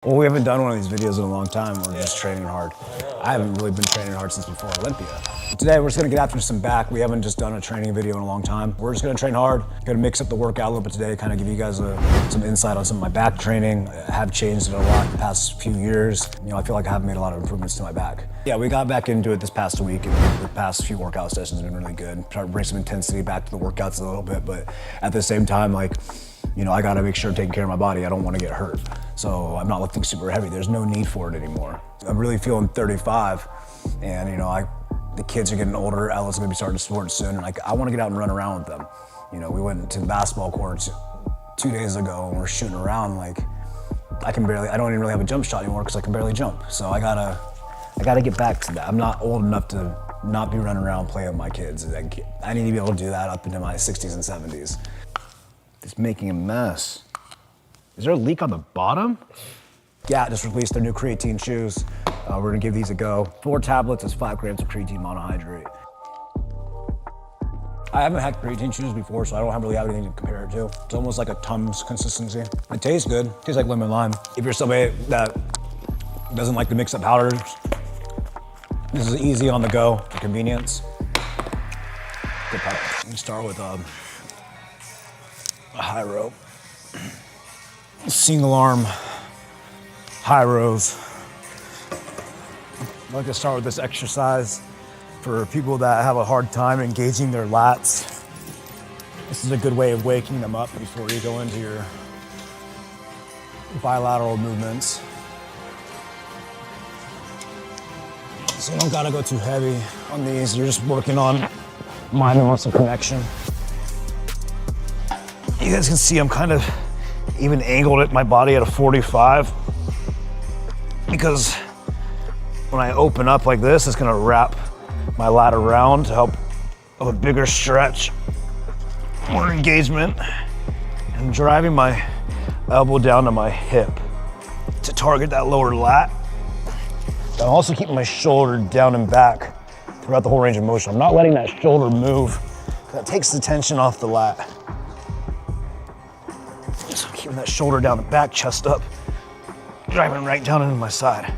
Well, we haven't done one of these videos in a long time. We're just training hard. I haven't really been training hard since before Olympia. Today, we're just gonna get after some back. We haven't just done a training video in a long time. We're just gonna train hard, gonna mix up the workout a little bit today, kind of give you guys some insight on some of my back training. I have changed it a lot the past few years. You know, I feel like I have made a lot of improvements to my back. Yeah, we got back into it this past week, and the past few workout sessions have been really good. Trying to bring some intensity back to the workouts a little bit, but at the same time, like, you know, I gotta make sure I'm taking care of my body. I don't wanna get hurt. So I'm not lifting super heavy. There's no need for it anymore. I'm really feeling 35, and you know, the kids are getting older. Ella's gonna be starting sports soon, and I wanna get out and run around with them. You know, we went to the basketball courts 2 days ago, and we're shooting around. Like, I don't even really have a jump shot anymore because I can barely jump. So I gotta get back to that. I'm not old enough to not be running around playing with my kids. I need to be able to do that up into my 60s and 70s. It's making a mess. Is there a leak on the bottom? Yeah, just released their new creatine shoes. We're gonna give these a go. 4 tablets is 5 grams of creatine monohydrate. I haven't had creatine shoes before, so I don't really have anything to compare it to. It's almost like a Tums consistency. It tastes good. It tastes like lemon lime. If you're somebody that doesn't like to mix up powders, this is easy on the go for convenience. Good powder. Let me start with a high row. Single arm high rows. I like to start with this exercise for people that have a hard time engaging their lats. This is a good way of waking them up before you go into your bilateral movements. So you don't gotta go too heavy on these. You're just working on mind and muscle connection. You guys can see I'm kind of even angled at my body at a 45 because when I open up like this, it's gonna wrap my lat around to help have a bigger stretch, more engagement, and driving my elbow down to my hip to target that lower lat. I'm also keeping my shoulder down and back throughout the whole range of motion. I'm not letting that shoulder move. That takes the tension off the lat. So I'm keeping that shoulder down and back, chest up, driving right down into my side.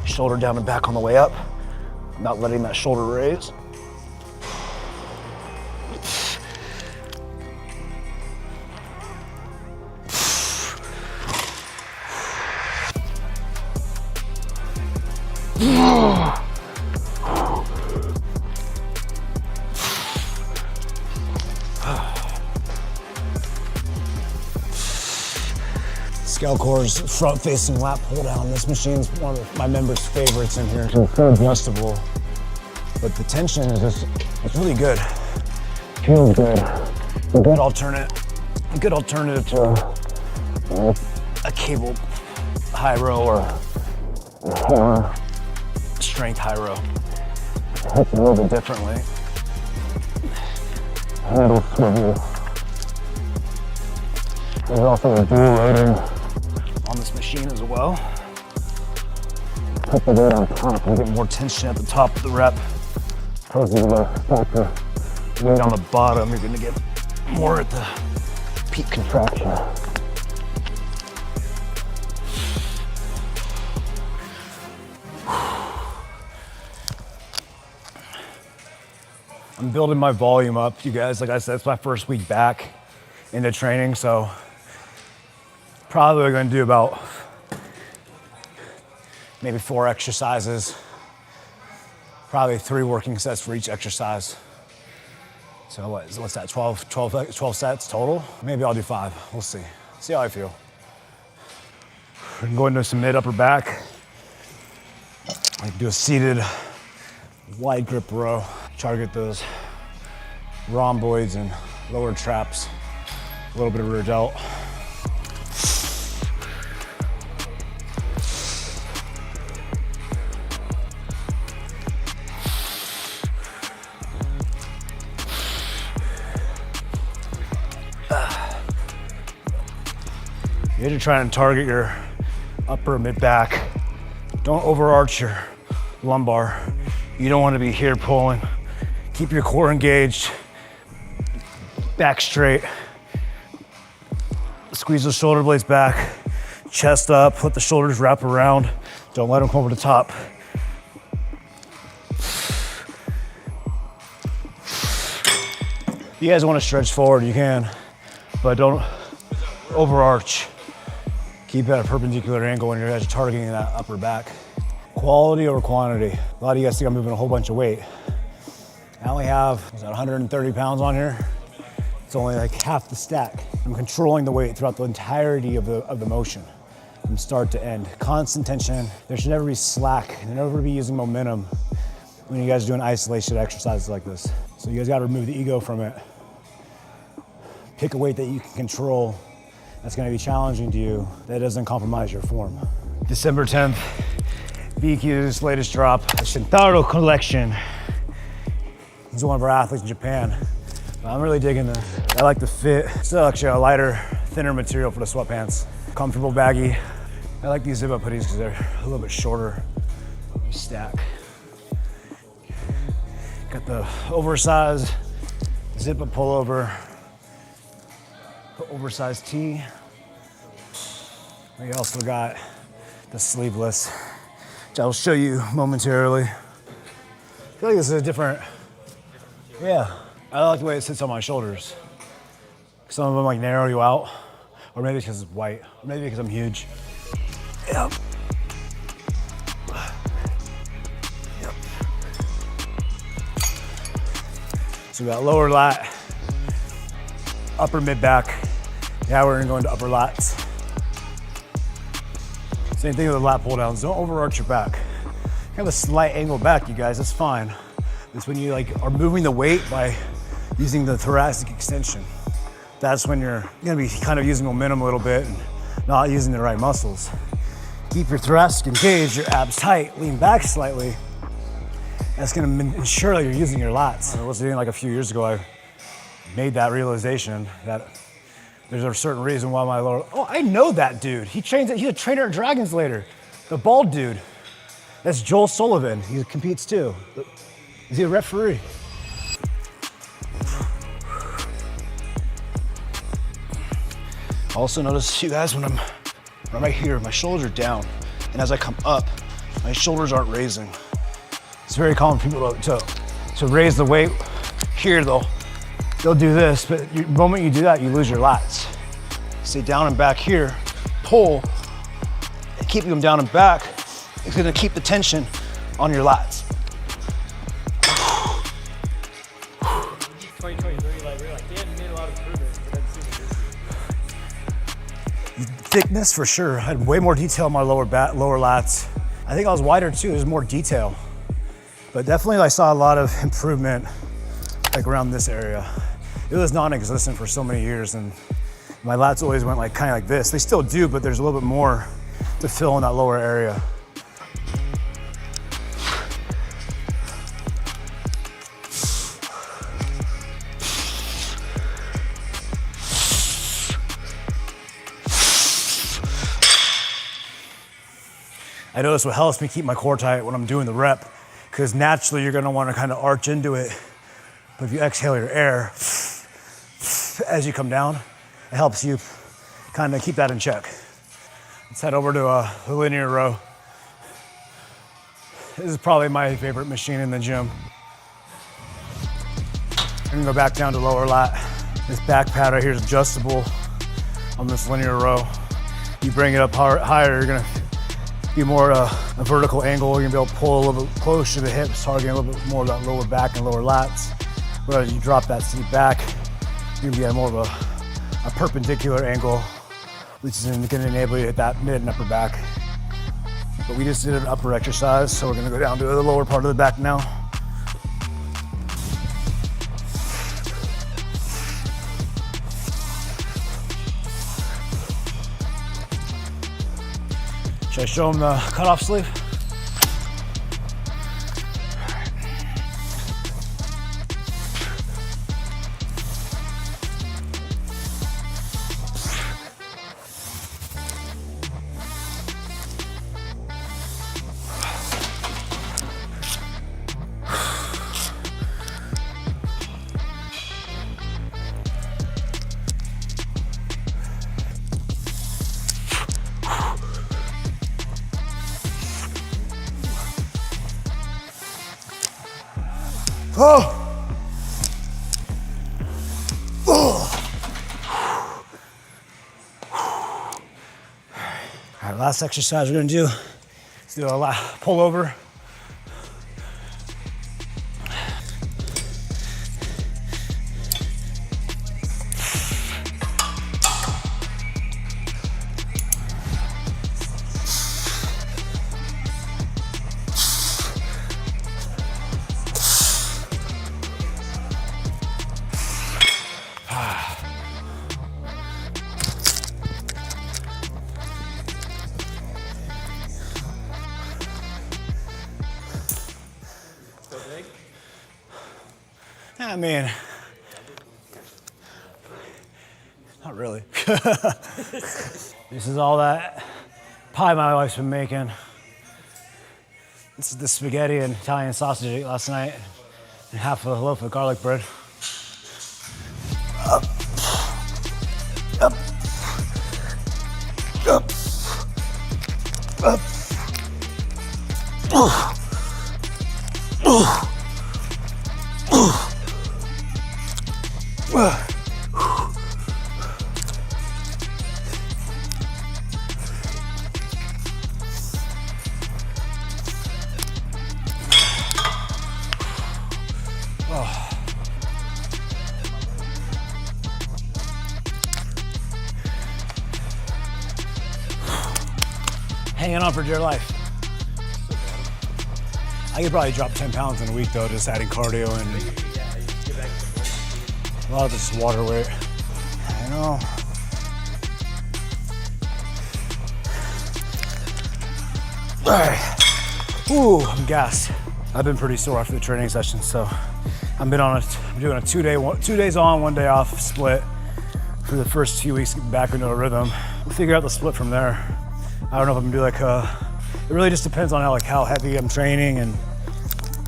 Shoulder down and back on the way up, not letting that shoulder raise. Scalcor's front-facing lat pull down. This machine's one of my members' favorites in here. It's so adjustable, but the tension is it's really good. Feels good. A good alternative to a cable high row or strength high row. Hits a little bit differently. Handle swivel. There's also a dual loading on this machine as well. Put the weight on top and get more tension at the top of the rep. Opposed to the weight on the bottom, you're gonna get more at the peak contraction. I'm building my volume up, you guys. Like I said, it's my first week back into training, so probably gonna do about maybe 4 exercises, probably 3 working sets for each exercise. So what's that, 12 sets total? Maybe I'll do 5, we'll see. See how I feel. We can go into some mid upper back. I can do a seated wide grip row. Target those rhomboids and lower traps. A little bit of rear delt. You need to try and target your upper mid back. Don't overarch your lumbar. You don't want to be here pulling. Keep your core engaged, back straight. Squeeze those shoulder blades back. Chest up, let the shoulders wrap around. Don't let them come over the top. If you guys want to stretch forward, you can, but don't overarch. Keep it at a perpendicular angle when you're guys targeting that upper back. Quality over quantity. A lot of you guys think I'm moving a whole bunch of weight. I only have 130 pounds on here. It's only like half the stack. I'm controlling the weight throughout the entirety of the motion, from start to end. Constant tension. There should never be slack. There never be using momentum when you guys are doing isolation exercises like this. So you guys gotta remove the ego from it. Pick a weight that you can control, that's gonna be challenging to you, that doesn't compromise your form. December 10th, BQ's latest drop, the Shintaro collection. He's one of our athletes in Japan. I'm really digging this. I like the fit. It's actually a lighter, thinner material for the sweatpants. Comfortable, baggy. I like these zip-up hoodies because they're a little bit shorter. Stack. Got the oversized zip-up pullover. Oversized tee. We also got the sleeveless, which I'll show you momentarily. I feel like this is a different, yeah. I like the way it sits on my shoulders. Some of them like narrow you out, or maybe because it's white, or maybe because I'm huge. Yep. Yep. So we got lower lat, upper mid back. Now we're gonna go into upper lats. Same thing with the lat pull downs. Don't overarch your back. You have a slight angle back, you guys, that's fine. It's when you like are moving the weight by using the thoracic extension. That's when you're gonna be kind of using momentum a little bit and not using the right muscles. Keep your thoracic engaged, your abs tight, lean back slightly. That's gonna ensure that you're using your lats. I was doing like a few years ago, I made that realization that there's a certain reason why my lower, oh, I know that dude. He's a trainer at Dragons later. The bald dude. That's Joel Sullivan. He competes too. Is he a referee? Also notice, you guys, when I'm right here, my shoulders are down. And as I come up, my shoulders aren't raising. It's very common for people to raise the weight. Here they'll do this, but the moment you do that, you lose your lats. Stay down and back here, pull, and keeping them down and back, it's gonna keep the tension on your lats. 2023, like, we're like, damn, you made a lot of improvements, but that seems Thickness for sure. I had way more detail on my lower lats. I think I was wider too, there's more detail. But definitely I saw a lot of improvement like around this area. It was non-existent for so many years and my lats always went like kind of like this. They still do, but there's a little bit more to fill in that lower area. I notice what helps me keep my core tight when I'm doing the rep, because naturally you're gonna wanna kind of arch into it. But if you exhale your air as you come down, it helps you kind of keep that in check. Let's head over to a linear row. This is probably my favorite machine in the gym. I'm gonna go back down to lower lat. This back pad right here is adjustable on this linear row. You bring it up higher, you're gonna be more a vertical angle. You're gonna be able to pull a little bit closer to the hips, targeting a little bit more of that lower back and lower lats. Whereas you drop that seat back, you're gonna be at more of a perpendicular angle, which is gonna enable you to hit that mid and upper back. But we just did an upper exercise, so we're gonna go down to the lower part of the back now. Should I show them the cutoff sleeve? Oh. Oh. All right, last exercise we're gonna do. Let's do a pull over. I mean, not really. This is all that pie my wife's been making. This is the spaghetti and Italian sausage I ate last night, and half a loaf of garlic bread. Up, up, up, up. Hanging on for dear life. I could probably drop 10 pounds in a week though, just adding cardio and a lot of this is water weight. I know. All right. Ooh, I'm gassed. I've been pretty sore after the training session, so I'm doing a 2 days on, 1 day off split for the first few weeks, getting back into a rhythm. We'll figure out the split from there. I don't know if I'm gonna do it really just depends on how heavy I'm training and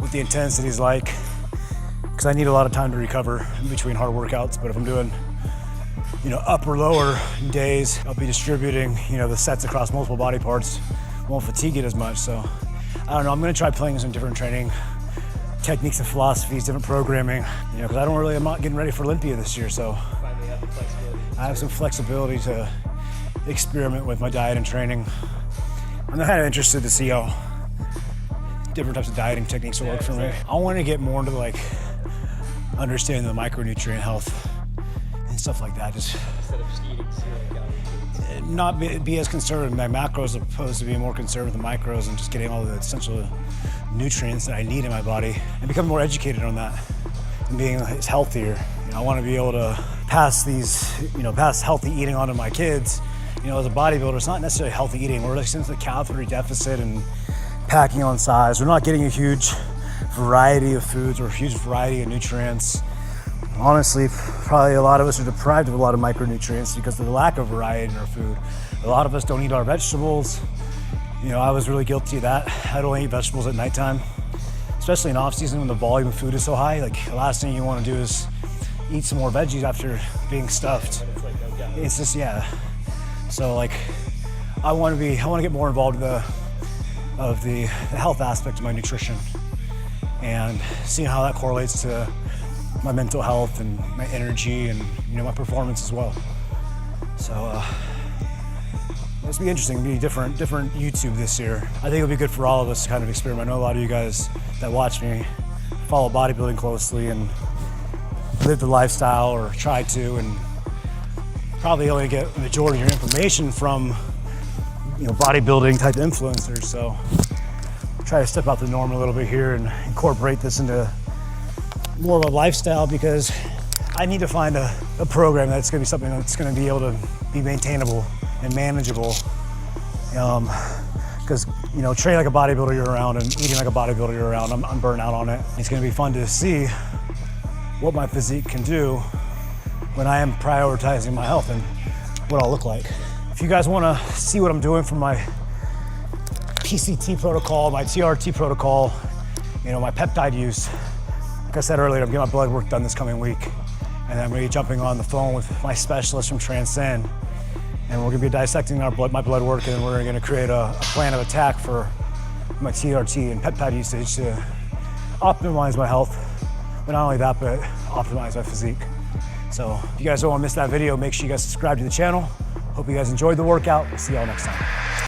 what the intensity's like. Because I need a lot of time to recover in between hard workouts. But if I'm doing, upper or lower days, I'll be distributing, the sets across multiple body parts. Won't fatigue it as much. So I don't know. I'm gonna try playing some different training techniques and philosophies, different programming. Because I'm not getting ready for Olympia this year. So Finally have the flexibility. I have some flexibility to experiment with my diet and training. I'm kind of interested to see how different types of dieting techniques will work for me. I want to get more into understanding the micronutrient health and stuff like that. Just Instead of just eating zero calories. not be as concerned with my macros, opposed to being more concerned with the micros and just getting all the essential nutrients that I need in my body and become more educated on that and being healthier. I want to be able to pass pass healthy eating on to my kids. As a bodybuilder, it's not necessarily healthy eating. We're in a calorie deficit and packing on size. We're not getting a huge variety of foods or a huge variety of nutrients. Honestly, probably a lot of us are deprived of a lot of micronutrients because of the lack of variety in our food. A lot of us don't eat our vegetables. I was really guilty of that. I don't eat vegetables at nighttime, especially in off season when the volume of food is so high. Like the last thing you want to do is eat some more veggies after being stuffed. It's just, yeah. So I want to get more involved of the health aspect of my nutrition and seeing how that correlates to my mental health and my energy and my performance as well. So it's be interesting. It'll be different YouTube this year. I think it'll be good for all of us to kind of experiment. I know a lot of you guys that watch me follow bodybuilding closely and live the lifestyle or try to, and probably only get the majority of your information from bodybuilding type influencers. So try to step out the norm a little bit here and incorporate this into more of a lifestyle, because I need to find a program that's going to be something that's going to be able to be maintainable and manageable. Because training like a bodybuilder year round and eating like a bodybuilder year round, I'm burnt out on it. It's going to be fun to see what my physique can do when I am prioritizing my health and what I'll look like. If you guys want to see what I'm doing for my PCT protocol, my TRT protocol, my peptide use, like I said earlier, I'm getting my blood work done this coming week. And I'm going to be jumping on the phone with my specialist from Transcend. And we're going to be dissecting my blood work, and we're going to create a plan of attack for my TRT and peptide usage to optimize my health But not only that, but optimize my physique. So if you guys don't want to miss that video, make sure you guys subscribe to the channel. Hope you guys enjoyed the workout. We'll see y'all next time.